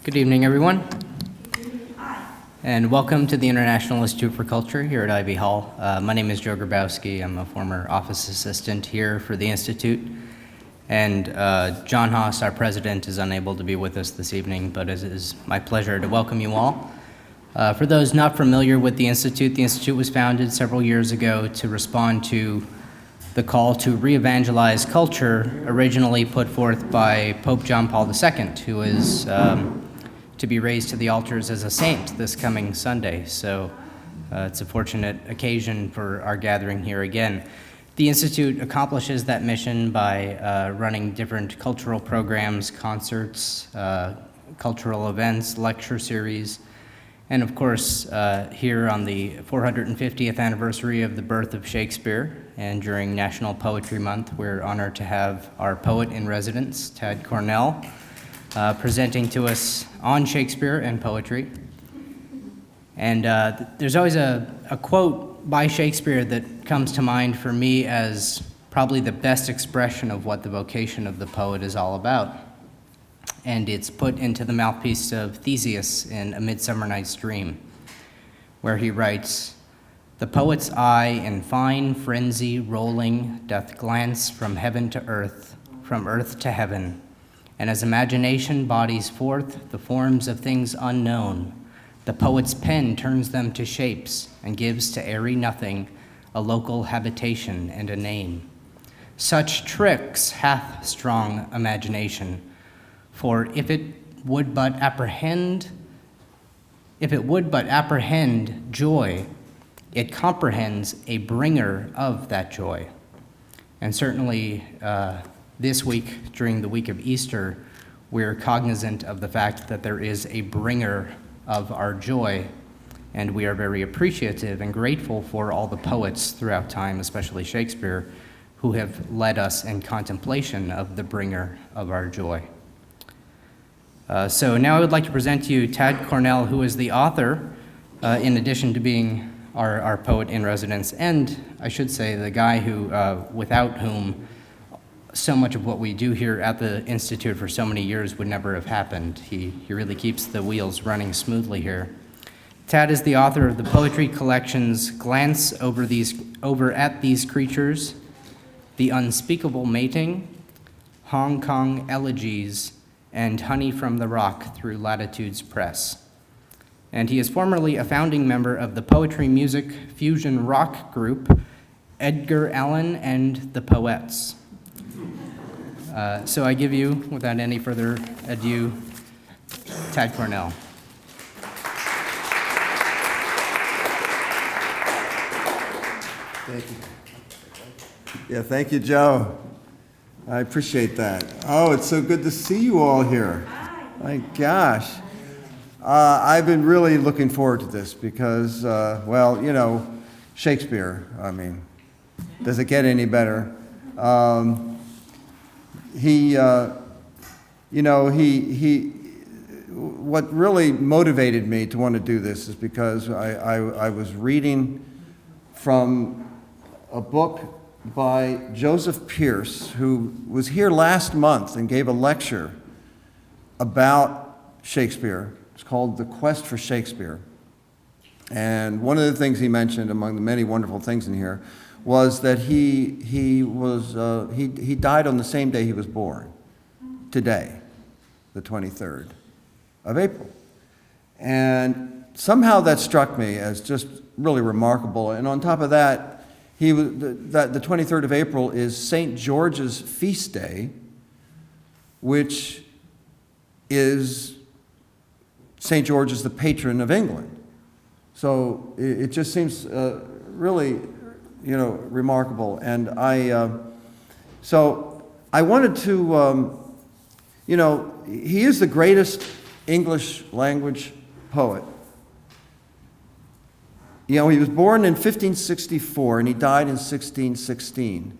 Good evening, everyone. And welcome to the International Institute for Culture here at Ivy Hall. My name is Joe Grabowski. I'm a former office assistant here for the Institute. And John Haas, our president, is unable to be with us this evening, but it is my pleasure to welcome you all. For those not familiar with the Institute was founded several years ago to respond to the call to re-evangelize culture, originally put forth by Pope John Paul II, who is to be raised to the altars as a saint this coming Sunday. So it's a fortunate occasion for our gathering here again. The Institute accomplishes that mission by running different cultural programs, concerts, cultural events, lecture series, and of course, here on the 450th anniversary of the birth of Shakespeare, and during National Poetry Month, we're honored to have our poet in residence, Tad Cornell, presenting to us on Shakespeare and poetry. And there's always a quote by Shakespeare that comes to mind for me as probably the best expression of what the vocation of the poet is all about. And it's put into the mouthpiece of Theseus in A Midsummer Night's Dream, where he writes, "The poet's eye in fine frenzy rolling doth glance from heaven to earth, from earth to heaven, and as imagination bodies forth the forms of things unknown, the poet's pen turns them to shapes and gives to airy nothing a local habitation and a name. Such tricks hath strong imagination, for if it would but apprehend joy, it comprehends a bringer of that joy." And certainly this week, during the week of Easter, we're cognizant of the fact that there is a bringer of our joy, and we are very appreciative and grateful for all the poets throughout time, especially Shakespeare, who have led us in contemplation of the bringer of our joy. So now I would like to present to you Tad Cornell, who is the author, in addition to being our poet in residence, and I should say the guy who, without whom so much of what we do here at the Institute for so many years would never have happened. He really keeps the wheels running smoothly here. Tad is the author of the poetry collections Glance Over at These Creatures, The Unspeakable Mating, Hong Kong Elegies, and Honey from the Rock through Latitudes Press. And he is formerly a founding member of the poetry music fusion rock group Edgar Allan and the Poets. So I give you, without any further ado, Tad Cornell. Thank you. Yeah, thank you, Joe. I appreciate that. Oh, it's so good to see you all here. My gosh. I've been really looking forward to this because, well, you know, Shakespeare, I mean, does it get any better? What really motivated me to want to do this is because I was reading from a book by Joseph Pierce, who was here last month and gave a lecture about Shakespeare. It's called The Quest for Shakespeare. And one of the things he mentioned, among the many wonderful things in here, was that he died on the same day he was born, today, the 23rd of April. And somehow that struck me as just really remarkable. And on top of that, the 23rd of April is St. George's feast day, which is St. George is the patron of England. So it just seems really, remarkable. And so I wanted to, he is the greatest English language poet. He was born in 1564 and he died in 1616.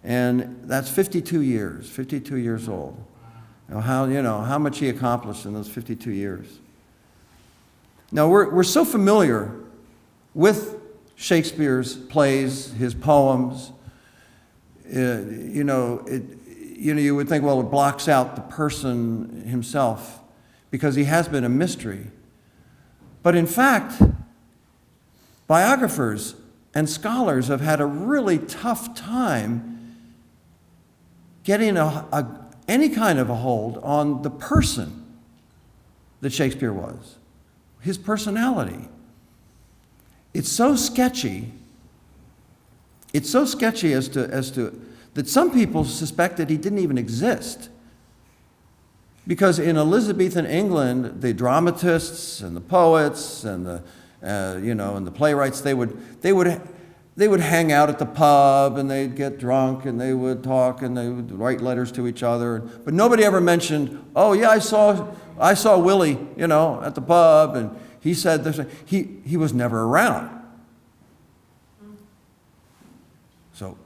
And that's 52 years old. How much he accomplished in those 52 years. Now, we're so familiar with Shakespeare's plays, his poems. You would think, well, it blocks out the person himself. because he has been a mystery. But in fact, biographers and scholars have had a really tough time getting any kind of a hold on the person that Shakespeare was, his personality. It's so sketchy. It's so sketchy as to that some people suspect that he didn't even exist. Because in Elizabethan England, the dramatists and the poets and the and the playwrights, they would hang out at the pub and they'd get drunk and they would talk and they would write letters to each other. But nobody ever mentioned, oh yeah, I saw Willie, at the pub, and he said this. He was never around. So,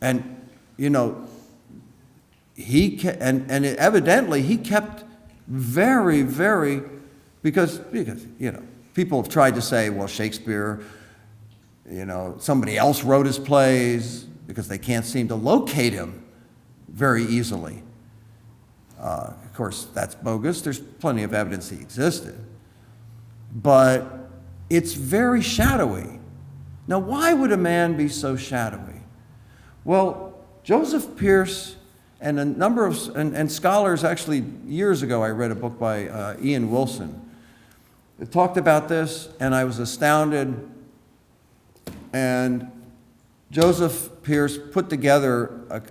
and evidently he kept very, very, because people have tried to say, well, Shakespeare, somebody else wrote his plays, because they can't seem to locate him very easily. Of course, that's bogus. There's plenty of evidence he existed. But it's very shadowy. Now, why would a man be so shadowy? Well, Joseph Pearce and a number of and scholars, actually years ago I read a book by Ian Wilson. It talked about this, and I was astounded. And Joseph Pearce put together,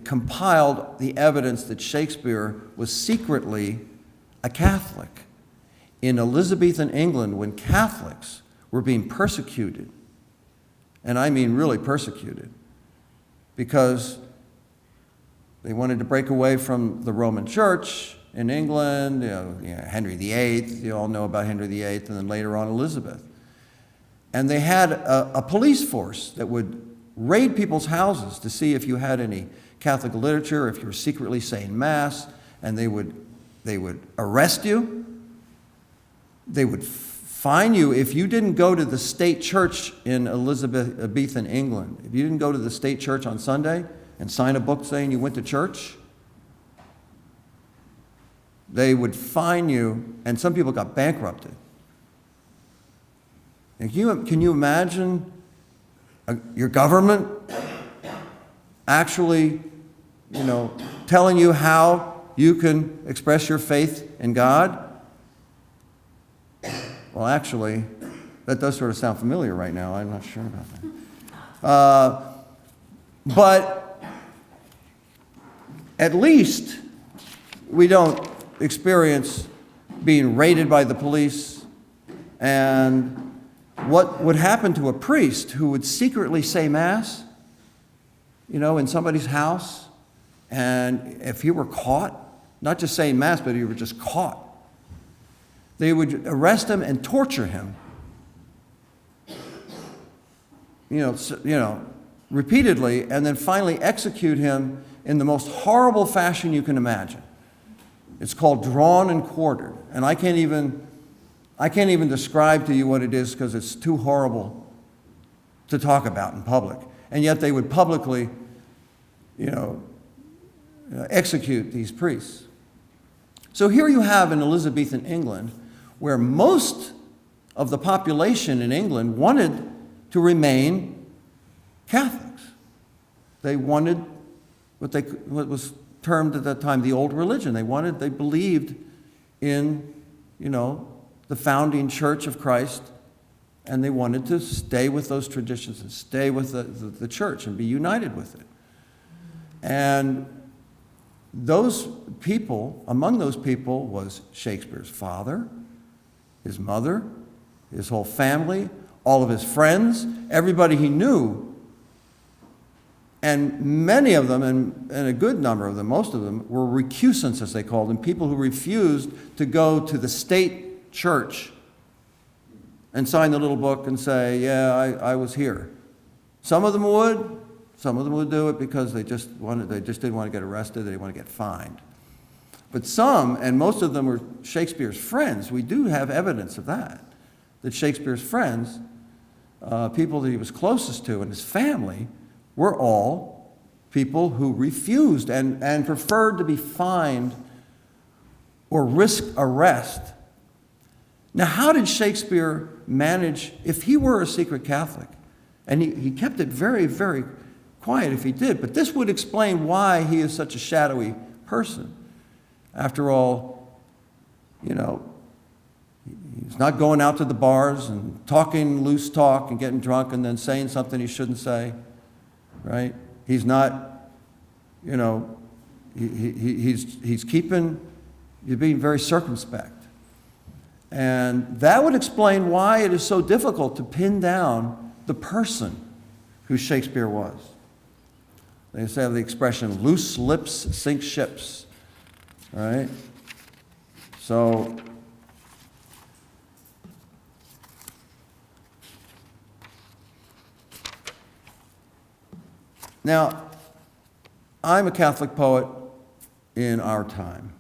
compiled the evidence that Shakespeare was secretly a Catholic in Elizabethan England, when Catholics were being persecuted. And I mean really persecuted, because they wanted to break away from the Roman Church in England, Henry VIII, you all know about Henry VIII, and then later on Elizabeth. And they had a police force that would raid people's houses to see if you had any Catholic literature, if you were secretly saying Mass, and they would arrest you. They would fine you if you didn't go to the state church in Elizabethan England. If you didn't go to the state church on Sunday and sign a book saying you went to church, they would fine you, and some people got bankrupted. And can you imagine your government actually, telling you how you can express your faith in God? Well, actually, that does sort of sound familiar right now. I'm not sure about that. But at least we don't experience being raided by the police. And what would happen to a priest who would secretly say Mass, in somebody's house, and if he were caught, not just saying Mass, but he were just caught, they would arrest him and torture him, repeatedly, and then finally execute him in the most horrible fashion you can imagine. It's called drawn and quartered, and I can't even describe to you what it is, because it's too horrible to talk about in public. And yet they would publicly, execute these priests. So here you have in Elizabethan England, where most of the population in England wanted to remain Catholics. They wanted what was termed at that time the old religion. They believed in, the founding Church of Christ, and they wanted to stay with those traditions and stay with the church and be united with it. And among those people was Shakespeare's father, his mother, his whole family, all of his friends, everybody he knew. And many of them, and a good number of them, most of them, were recusants, as they called them, people who refused to go to the state church and sign the little book and say, yeah, I was here. Some of them would do it because they just didn't want to get arrested, they didn't want to get fined. But some, and most of them were Shakespeare's friends. We do have evidence of that Shakespeare's friends, people that he was closest to, and his family, were all people who refused and preferred to be fined or risk arrest. Now, how did Shakespeare manage, if he were a secret Catholic, and he kept it very, very quiet if he did, but this would explain why he is such a shadowy person. After all, you know, he's not going out to the bars and talking loose talk and getting drunk and then saying something he shouldn't say, right? He's not, you know, he's being very circumspect. And that would explain why it is so difficult to pin down the person who Shakespeare was. They have the expression, loose lips sink ships, right? So, now, I'm a Catholic poet in our time.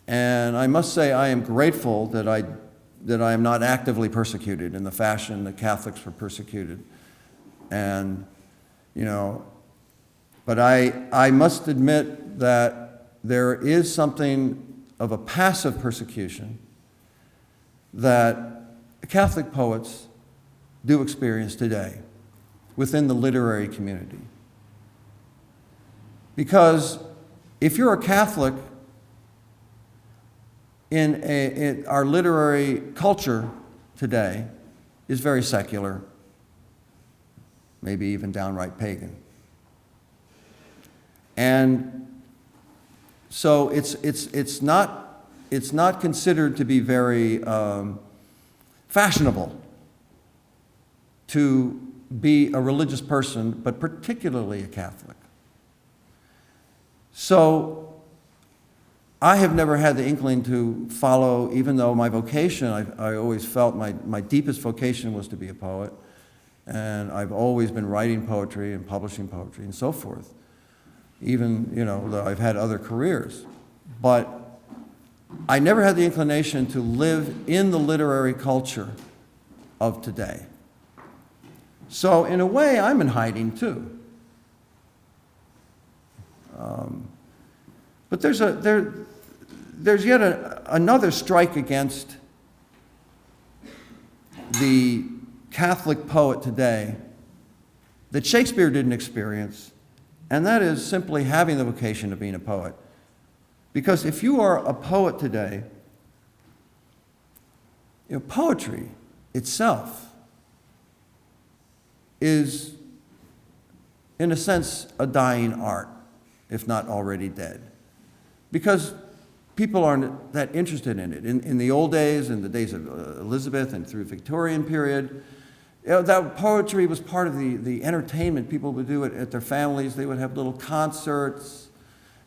And I must say I am grateful that I am not actively persecuted in the fashion that Catholics were persecuted. And, you know, but I must admit that there is something of a passive persecution that Catholic poets do experience today within the literary community. Because if you're a Catholic, in our literary culture today is very secular, maybe even downright pagan. And so it's not considered to be very fashionable to be a religious person, but particularly a Catholic. So I have never had the inkling to follow, even though my vocation, I always felt my deepest vocation was to be a poet. And I've always been writing poetry and publishing poetry and so forth. Even, you know, though I've had other careers. But I never had the inclination to live in the literary culture of today. So in a way, I'm in hiding too. But there's yet another strike against the Catholic poet today that Shakespeare didn't experience, and that is simply having the vocation of being a poet. Because if you are a poet today, you know, poetry itself is, in a sense, a dying art, if not already dead. Because people aren't that interested in it. In the old days, in the days of Elizabeth and through the Victorian period, you know, that poetry was part of the entertainment. People would do it at their families. They would have little concerts,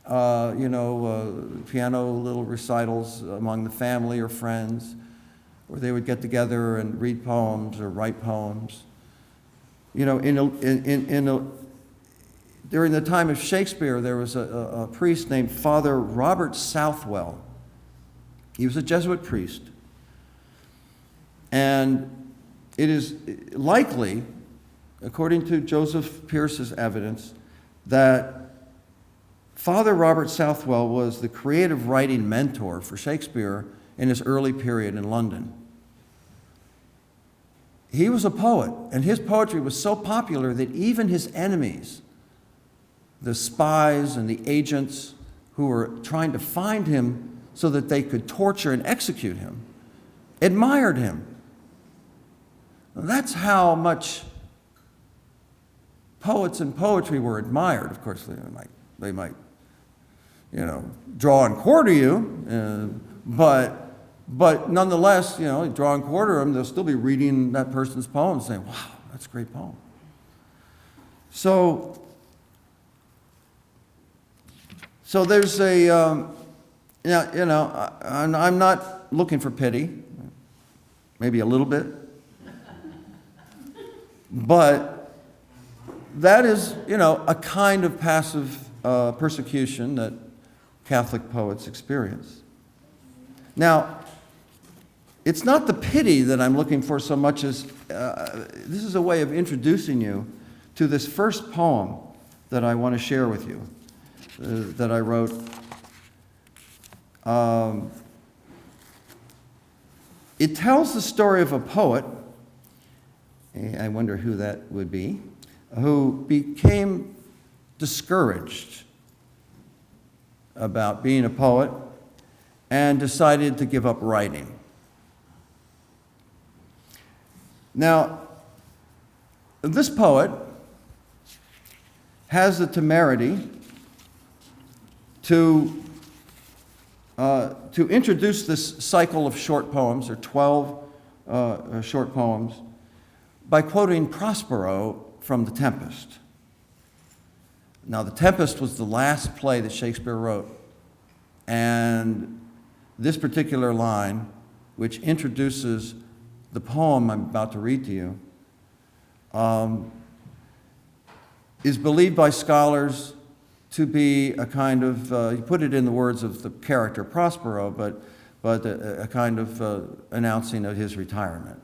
piano little recitals among the family or friends, where they would get together and read poems or write poems. You know, during the time of Shakespeare, there was a priest named Father Robert Southwell. He was a Jesuit priest. And it is likely, according to Joseph Pierce's evidence, that Father Robert Southwell was the creative writing mentor for Shakespeare in his early period in London. He was a poet, and his poetry was so popular that even his enemies, the spies and the agents who were trying to find him so that they could torture and execute him, admired him. That's how much poets and poetry were admired. Of course, they might, you know, draw and quarter you, but nonetheless, you know, draw and quarter them, they'll still be reading that person's poem, saying, "Wow, that's a great poem." So there's I'm not looking for pity, maybe a little bit, but that is, you know, a kind of passive persecution that Catholic poets experience. Now, it's not the pity that I'm looking for so much as this is a way of introducing you to this first poem that I want to share with you, that I wrote. It tells the story of a poet, I wonder who that would be, who became discouraged about being a poet and decided to give up writing. Now, this poet has the temerity to introduce this cycle of short poems, or 12 short poems, by quoting Prospero from The Tempest. Now, The Tempest was the last play that Shakespeare wrote, and this particular line, which introduces the poem I'm about to read to you, is believed by scholars to be a kind of, you put it in the words of the character Prospero, but a kind of announcing of his retirement.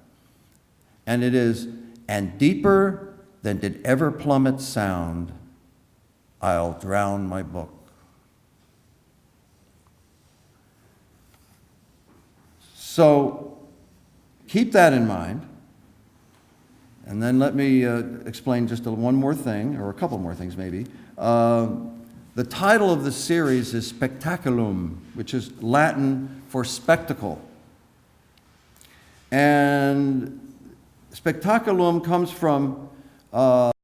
And it is, "And deeper than did ever plummet sound, I'll drown my book." So keep that in mind. And then let me explain just one more thing, or a couple more things maybe. The title of the series is Spectaculum, which is Latin for spectacle. And spectaculum comes from